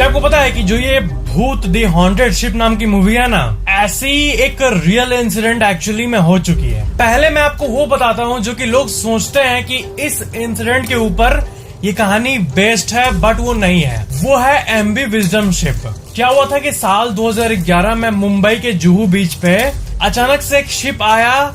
क्या आपको पता है कि जो ये भूत दी हॉन्टेड शिप नाम की मूवी है ना, ऐसी एक रियल इंसिडेंट एक्चुअली में हो चुकी है। पहले मैं आपको वो बताता हूँ जो कि लोग सोचते हैं कि इस इंसिडेंट के ऊपर ये कहानी बेस्ड है, बट वो नहीं है। वो है एमवी विजडम शिप। क्या हुआ था कि साल 2011 में मुंबई के जुहू बीच पे अचानक से एक शिप आया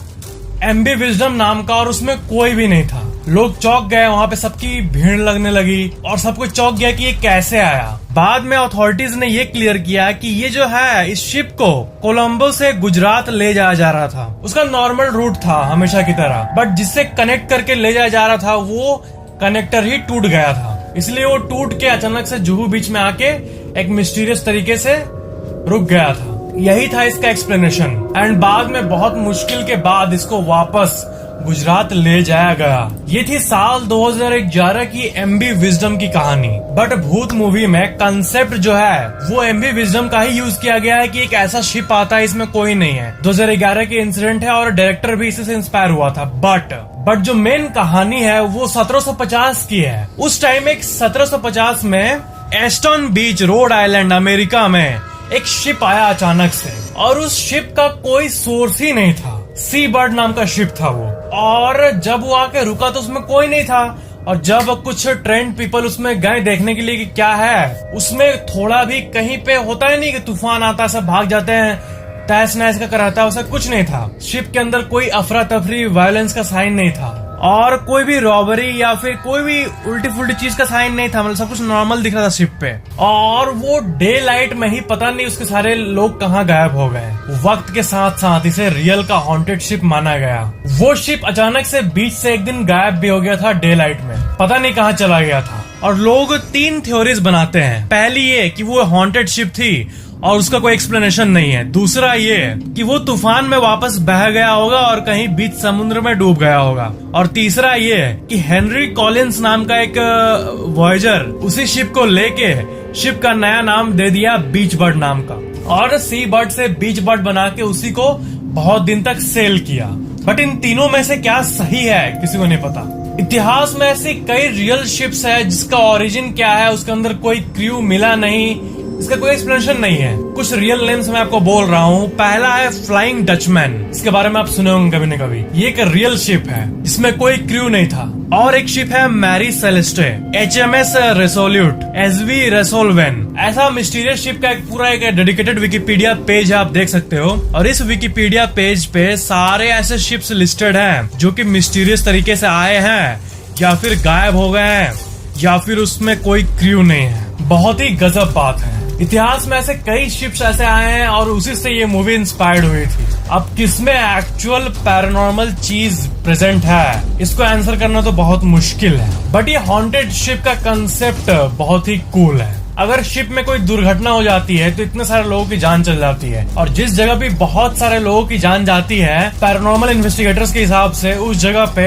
एमवी विजडम नाम का, और उसमें कोई भी नहीं था। लोग चौंक गए, वहां पे सबकी भीड़ लगने लगी और सब कुछ चौंक गया कि ये कैसे आया। बाद में अथॉरिटीज ने ये क्लियर किया कि ये जो है, इस शिप को कोलंबो से गुजरात ले जाया जा रहा था। उसका नॉर्मल रूट था हमेशा की तरह, बट जिससे कनेक्ट करके ले जाया जा रहा था वो कनेक्टर ही टूट गया था। इसलिए वो टूट के अचानक से जुहू बीच में आके एक मिस्टीरियस तरीके से रुक गया था। यही था इसका एक्सप्लेनेशन। एंड बाद में बहुत मुश्किल के बाद इसको वापस गुजरात ले जाया गया। ये थी साल 2011 की एमवी विजडम की कहानी। बट भूत मूवी में कंसेप्ट जो है वो एमवी विजडम का ही यूज किया गया है कि एक ऐसा शिप आता है, इसमें कोई नहीं है। 2011 के इंसिडेंट है और डायरेक्टर भी इसी से इंस्पायर हुआ था। बट जो मेन कहानी है वो 1750 की है। उस टाइम एक 1750 में एस्टन बीच, रोड आइलैंड, अमेरिका में एक शिप आया अचानक से, और उस शिप का कोई सोर्स ही नहीं था। सी बर्ड नाम का शिप था वो, और जब वो आके रुका तो उसमें कोई नहीं था। और जब कुछ ट्रेंड पीपल उसमें गए देखने के लिए कि क्या है, उसमें थोड़ा भी कहीं पे होता है नहीं कि तूफान आता है सब भाग जाते हैं, तहस नहस का कराता है, वैसा कुछ नहीं था। शिप के अंदर कोई अफरा तफरी, वायलेंस का साइन नहीं था, और कोई भी रॉबरी या फिर कोई भी उल्टी फुल्टी चीज का साइन नहीं था। मतलब सब कुछ नॉर्मल दिख रहा था शिप पे। और वो डे लाइट में ही पता नहीं उसके सारे लोग कहाँ गायब हो गए। वक्त के साथ साथ इसे रियल का हॉन्टेड शिप माना गया। वो शिप अचानक से बीच से एक दिन गायब भी हो गया था डे लाइट में, पता नहीं कहाँ चला गया था। और लोग 3 थ्योरीज बनाते हैं। पहली ये कि वो हॉन्टेड शिप थी और उसका कोई एक्सप्लेनेशन नहीं है। दूसरा ये कि वो तूफान में वापस बह गया होगा और कहीं बीच समुद्र में डूब गया होगा। और तीसरा ये कि हेनरी कॉलिंस नाम का एक वॉयेजर उसी शिप को लेके शिप का नया नाम दे दिया बीच बर्ड नाम का, और सी बर्ड से बीच बर्ड बना के उसी को बहुत दिन तक सेल किया। बट इन तीनों में से क्या सही है किसी को नहीं पता। इतिहास में ऐसी कई रियल शिप्स है जिसका ओरिजिन क्या है, उसके अंदर कोई क्रू मिला नहीं, इसका कोई एक्सप्लेनेशन नहीं है। कुछ रियल नेम्स मैं आपको बोल रहा हूँ। पहला है फ्लाइंग डचमैन, इसके बारे में आप सुने होंगे कभी न कभी। ये एक रियल शिप है जिसमें कोई क्रू नहीं था। और एक शिप है Mary Celeste, HMS Resolute, SV Resolven. ऐसा मिस्टीरियस शिप का पूरा एक डेडिकेटेड विकिपीडिया पेज है, आप देख सकते हो। और इस विकिपीडिया पेज पे सारे ऐसे शिप्स लिस्टेड हैं जो कि मिस्टीरियस तरीके से आए हैं, या फिर गायब हो गए हैं, या फिर उसमें कोई क्रू नहीं है। बहुत ही गजब बात है। इतिहास में ऐसे कई शिप्स ऐसे आए हैं और उसी से ये मूवी इंस्पायर्ड हुई थी। अब किसमें एक्चुअल पैरानॉर्मल चीज प्रेजेंट है, इसको आंसर करना तो बहुत मुश्किल है। बट ये हॉन्टेड शिप का कंसेप्ट बहुत ही कूल है। अगर शिप में कोई दुर्घटना हो जाती है तो इतने सारे लोगों की जान चल जाती है, और जिस जगह भी बहुत सारे लोगों की जान जाती है, पैरानॉर्मल इन्वेस्टिगेटर्स के हिसाब से उस जगह पे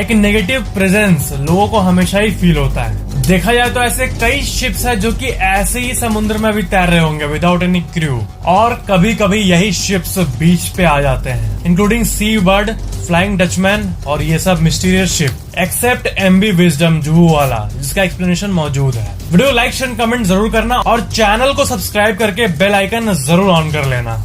एक नेगेटिव प्रेजेंस लोगों को हमेशा ही फील होता है। देखा जाए तो ऐसे कई शिप्स है जो कि ऐसे ही समुद्र में भी तैर रहे होंगे विदाउट एनी क्रू, और कभी कभी यही शिप्स बीच पे आ जाते हैं, including Sea Bird, Flying Dutchman और ये सब mysterious ship, except MV Wisdom Juhu वाला, जिसका एक्सप्लेनेशन मौजूद है। वीडियो लाइक शेयर कमेंट जरूर करना और चैनल को सब्सक्राइब करके बेल आइकन जरूर ऑन कर लेना।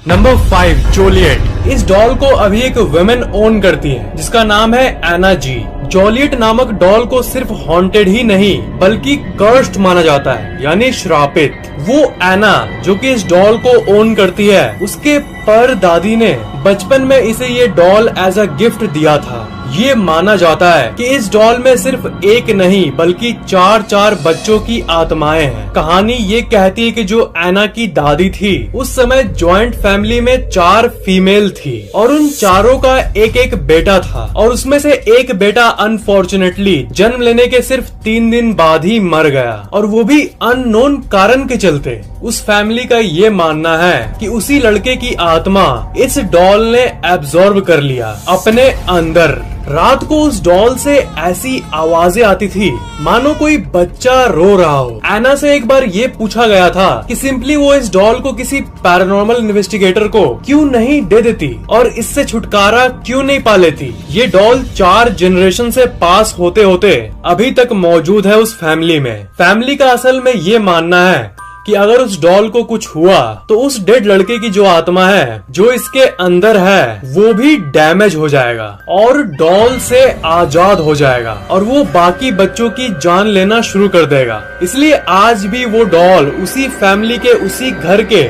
Number 5, Joliet. इस डॉल को अभी एक वुमेन ओन करती है जिसका नाम है एना जी। जोलियट नामक डॉल को सिर्फ हॉन्टेड ही नहीं बल्कि कर्स्ड माना जाता है, यानी श्रापित। वो एना जो कि इस डॉल को ओन करती है, उसके परदादी ने बचपन में इसे ये डॉल एज अ गिफ्ट दिया था। ये माना जाता है कि इस डॉल में सिर्फ एक नहीं बल्कि 4 बच्चों की आत्माएं हैं। कहानी ये कहती है कि जो एना की दादी थी उस समय जॉइंट फैमिली में 4 फीमेल थी और उन चारों का एक बेटा था, और उसमें से एक बेटा अनफॉर्चुनेटली जन्म लेने के सिर्फ 3 दिन बाद ही मर गया, और वो भी अननोन कारण के चलते। उस फैमिली का ये मानना है कि उसी लड़के की आत्मा इस डॉल ने एब्जॉर्ब कर लिया अपने अंदर। रात को उस डॉल से ऐसी आवाजें आती थी मानो कोई बच्चा रो रहा हो। एना से एक बार ये पूछा गया था कि सिंपली वो इस डॉल को किसी पैरानॉर्मल इन्वेस्टिगेटर को क्यों नहीं दे देती और इससे छुटकारा क्यों नहीं पा लेती। ये डॉल 4 जनरेशन से पास होते होते अभी तक मौजूद है उस फैमिली में। फैमिली का असल में ये मानना है कि अगर उस डॉल को कुछ हुआ तो उस डेड लड़के की जो आत्मा है जो इसके अंदर है वो भी डैमेज हो जाएगा और डॉल से आजाद हो जाएगा और वो बाकी बच्चों की जान लेना शुरू कर देगा। इसलिए आज भी वो डॉल उसी फैमिली के उसी घर के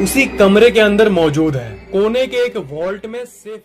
उसी कमरे के अंदर मौजूद है, कोने के एक वॉल्ट में सेफ।